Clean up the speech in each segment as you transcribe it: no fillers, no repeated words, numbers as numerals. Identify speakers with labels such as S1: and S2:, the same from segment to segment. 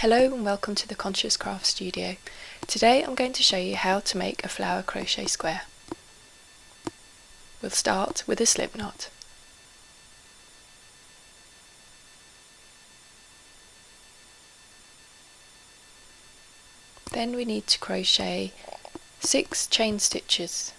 S1: Hello and welcome to the Conscious Craft Studio. Today I'm going to show you how to make a flower crochet square. We'll start with a slip knot. Then we need to crochet 6 chain stitches.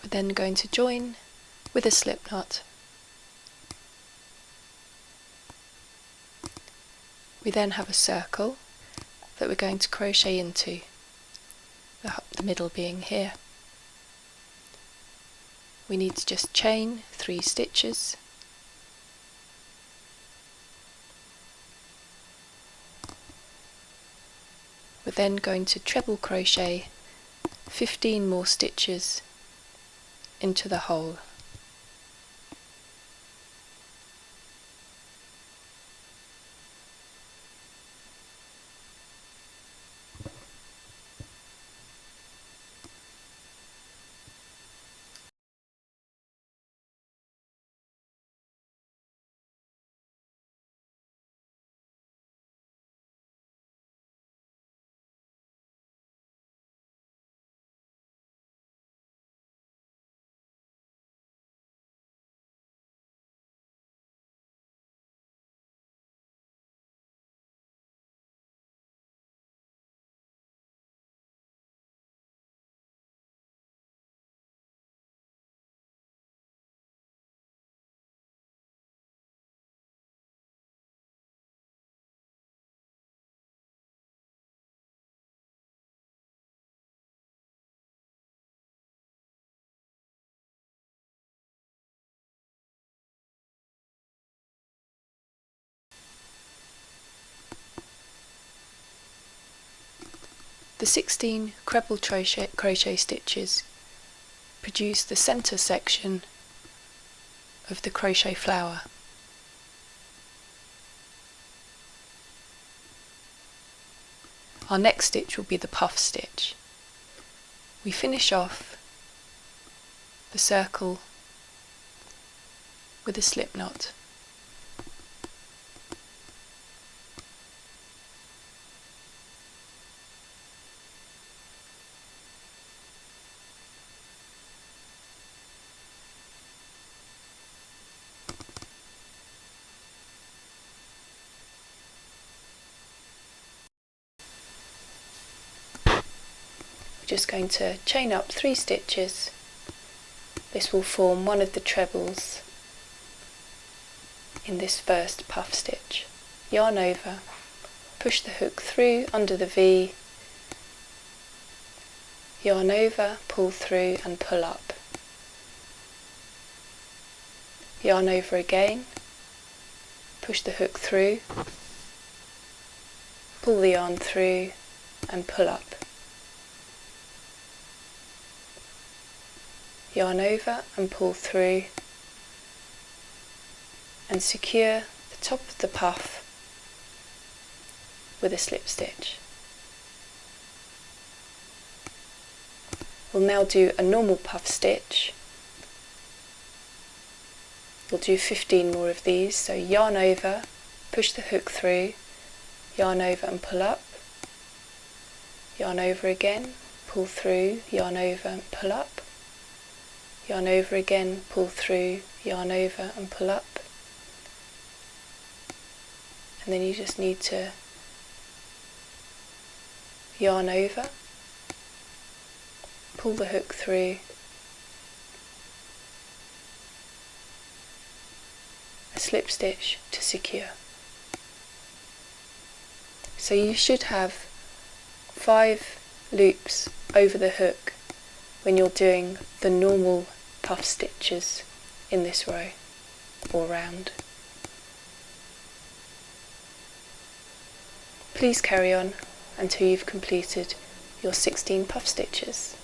S1: We're then going to join with a slip knot. We then have a circle that we're going to crochet into, the middle being here. We need to just chain 3 stitches. We're then going to treble crochet 15 more stitches into the hole. The 16 treble crochet stitches produce the centre section of the crochet flower. Our next stitch will be the puff stitch. We finish off the circle with a slip knot. Just going to chain up 3 stitches. This will form one of the trebles in this first puff stitch. Yarn over, push the hook through under the V, yarn over, pull through and pull up. Yarn over again, push the hook through, pull the yarn through and pull up. Yarn over and pull through and secure the top of the puff with a slip stitch. We'll now do a normal puff stitch. We'll do 15 more of these, so yarn over, push the hook through, yarn over and pull up, yarn over again, pull through, yarn over and pull up, yarn over again, pull through, yarn over and pull up, and then you just need to yarn over, pull the hook through, a slip stitch to secure. So you should have 5 loops over the hook when you're doing the normal puff stitches in this row or round. Please carry on until you've completed your 16 puff stitches.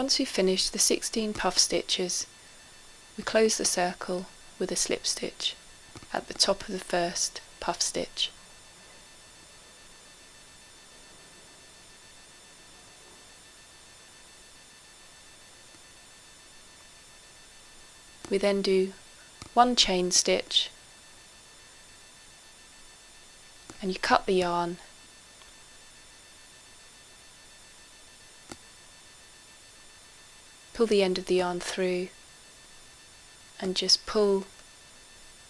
S1: Once we've finished the 16 puff stitches, we close the circle with a slip stitch at the top of the first puff stitch. We then do one chain stitch and you cut the yarn pull the end of the yarn through and just pull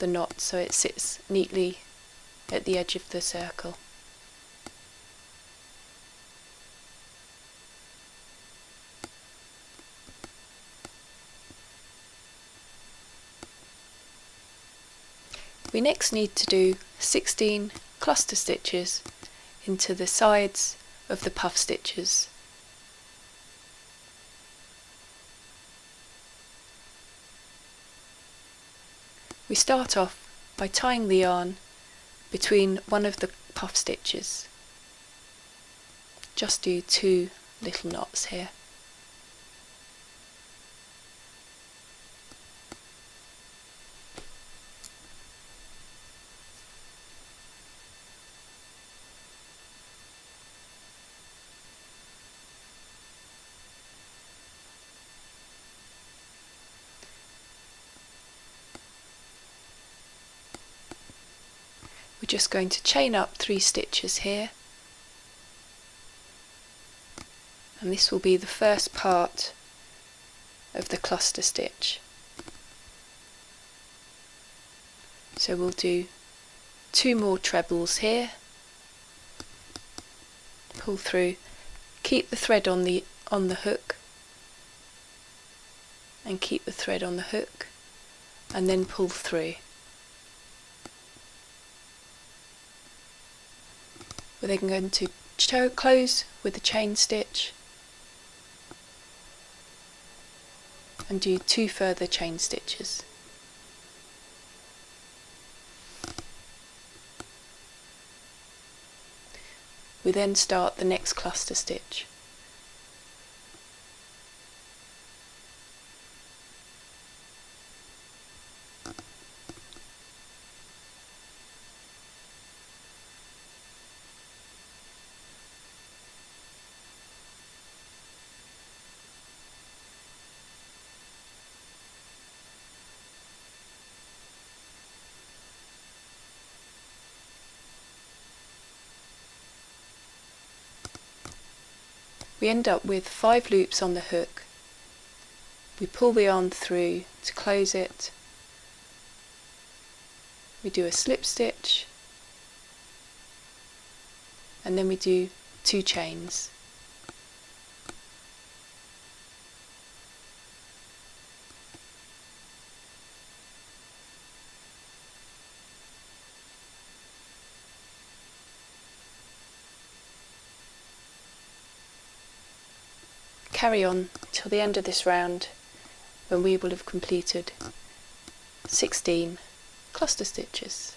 S1: the knot so it sits neatly at the edge of the circle. We next need to do 16 cluster stitches into the sides of the puff stitches. We start off by tying the yarn between one of the puff stitches. Just do 2 little knots here. We're just going to chain up 3 stitches here, and this will be the first part of the cluster stitch. So we'll do 2 more trebles here, pull through, keep the thread on the hook, and keep the thread on the hook, and then pull through. We're then going to close with a chain stitch and do 2 further chain stitches. We then start the next cluster stitch. We end up with 5 loops on the hook. We pull the yarn through to close it. We do a slip stitch, and then we do 2 chains. Carry on till the end of this round, when we will have completed 16 cluster stitches.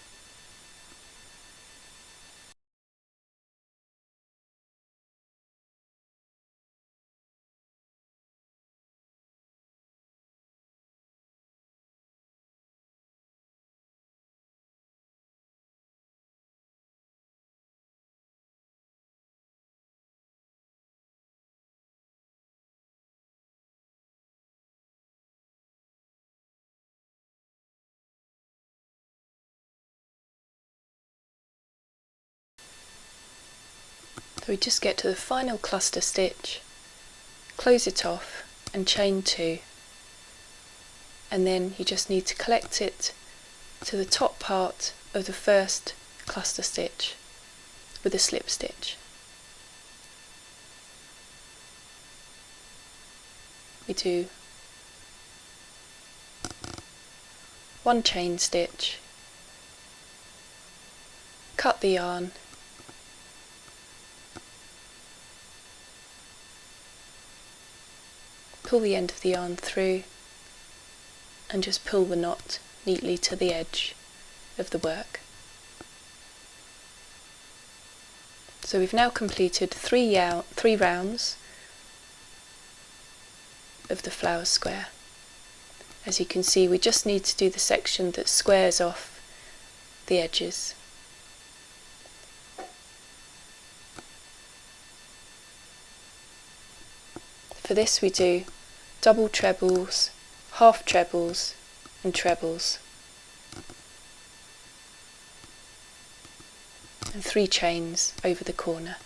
S1: So we just get to the final cluster stitch, close it off and chain 2, and then you just need to collect it to the top part of the first cluster stitch with a slip stitch. We do 1 chain stitch, cut the yarn, pull the end of the yarn through and just pull the knot neatly to the edge of the work. So we've now completed 3 rounds of the flower square. As you can see, we just need to do the section that squares off the edges. For this we do double trebles, half trebles and trebles, and 3 chains over the corner.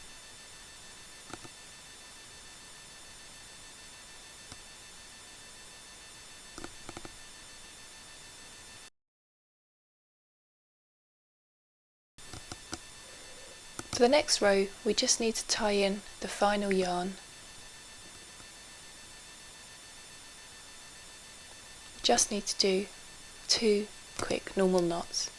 S1: For the next row, we just need to tie in the final yarn. Just need to do 2 quick normal knots.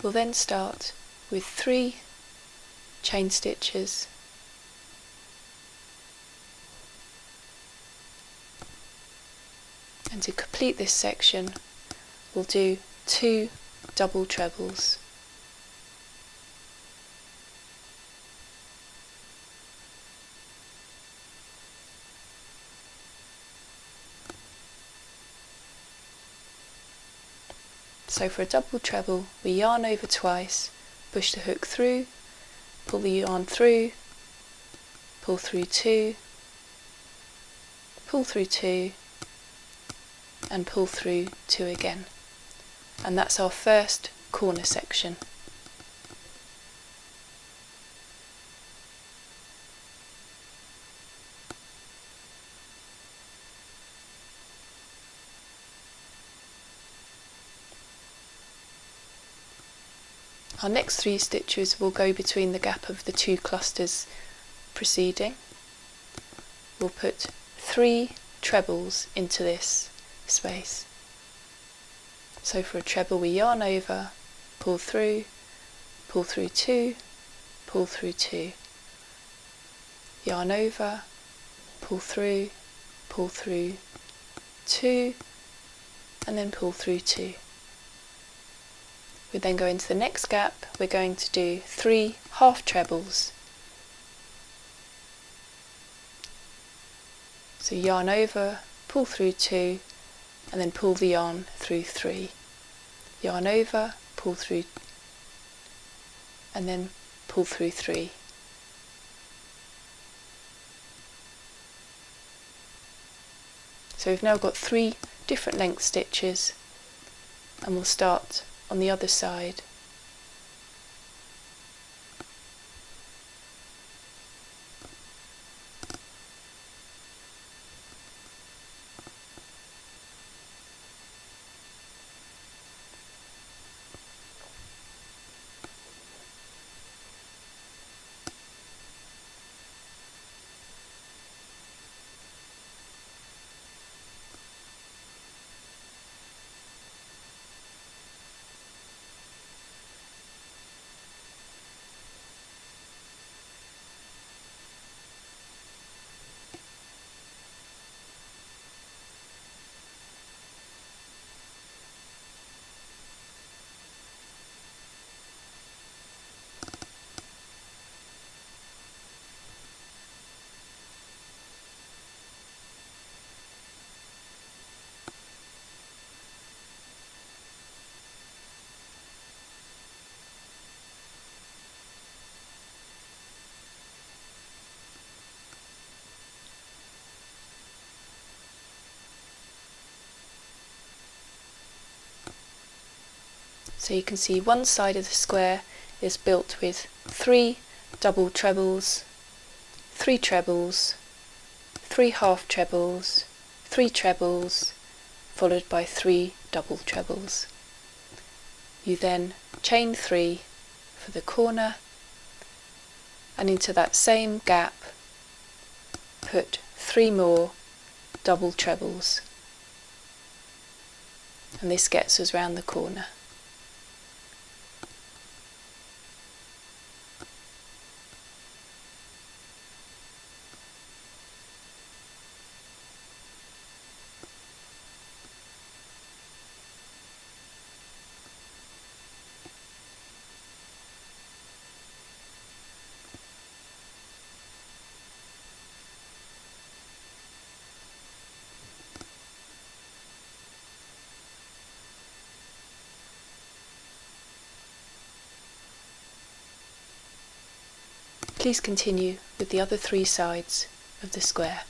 S1: We'll then start with 3 chain stitches, and to complete this section we'll do 2 double trebles. So for a double treble we yarn over twice, push the hook through, pull the yarn through, pull through 2, pull through 2, and pull through 2 again. And that's our first corner section. Our next 3 stitches will go between the gap of the 2 clusters preceding. We'll put 3 trebles into this space. So for a treble we yarn over, pull through 2, pull through 2, yarn over, pull through 2, and then pull through 2. We then go into the next gap, we're going to do 3 half trebles. So yarn over, pull through 2, and then pull the yarn through 3. Yarn over, pull through, and then pull through 3. So we've now got 3 different length stitches, and we'll start on the other side. So you can see one side of the square is built with 3 double trebles, 3 trebles, 3 half trebles, 3 trebles, followed by 3 double trebles. You then chain 3 for the corner, and into that same gap put 3 more double trebles, and this gets us round the corner. Please continue with the other 3 sides of the square.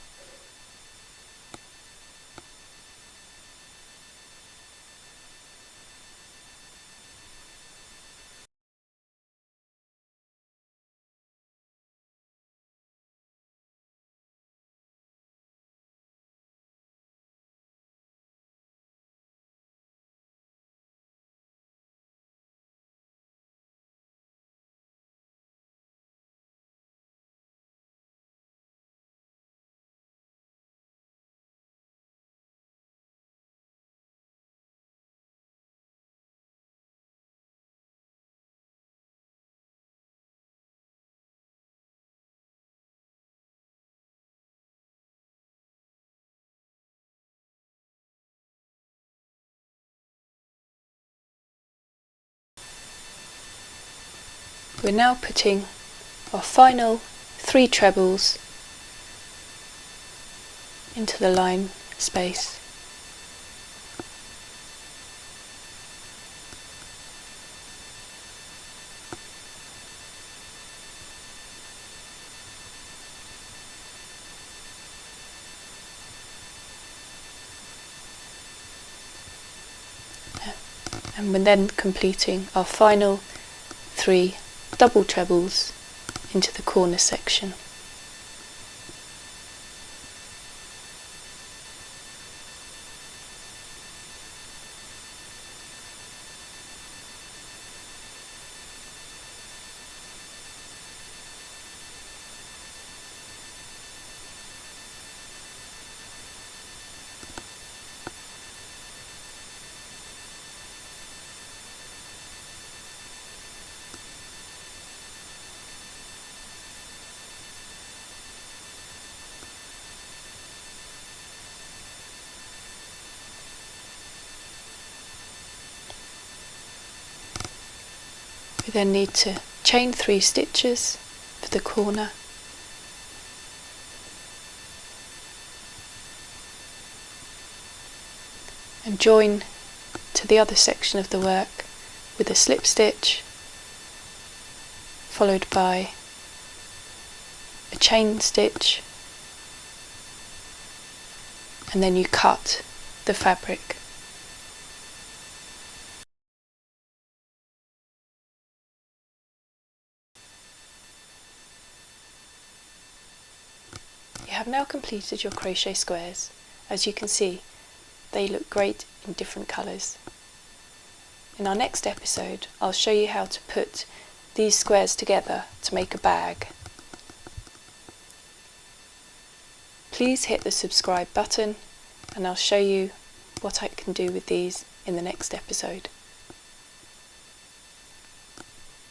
S1: We're now putting our final 3 trebles into the line space. And we're then completing our final 3 double trebles into the corner section. We then need to chain 3 stitches for the corner, and join to the other section of the work with a slip stitch followed by a chain stitch, and then you cut the fabric. You have now completed your crochet squares. As you can see, they look great in different colours. In our next episode, I'll show you how to put these squares together to make a bag. Please hit the subscribe button, and I'll show you what I can do with these in the next episode.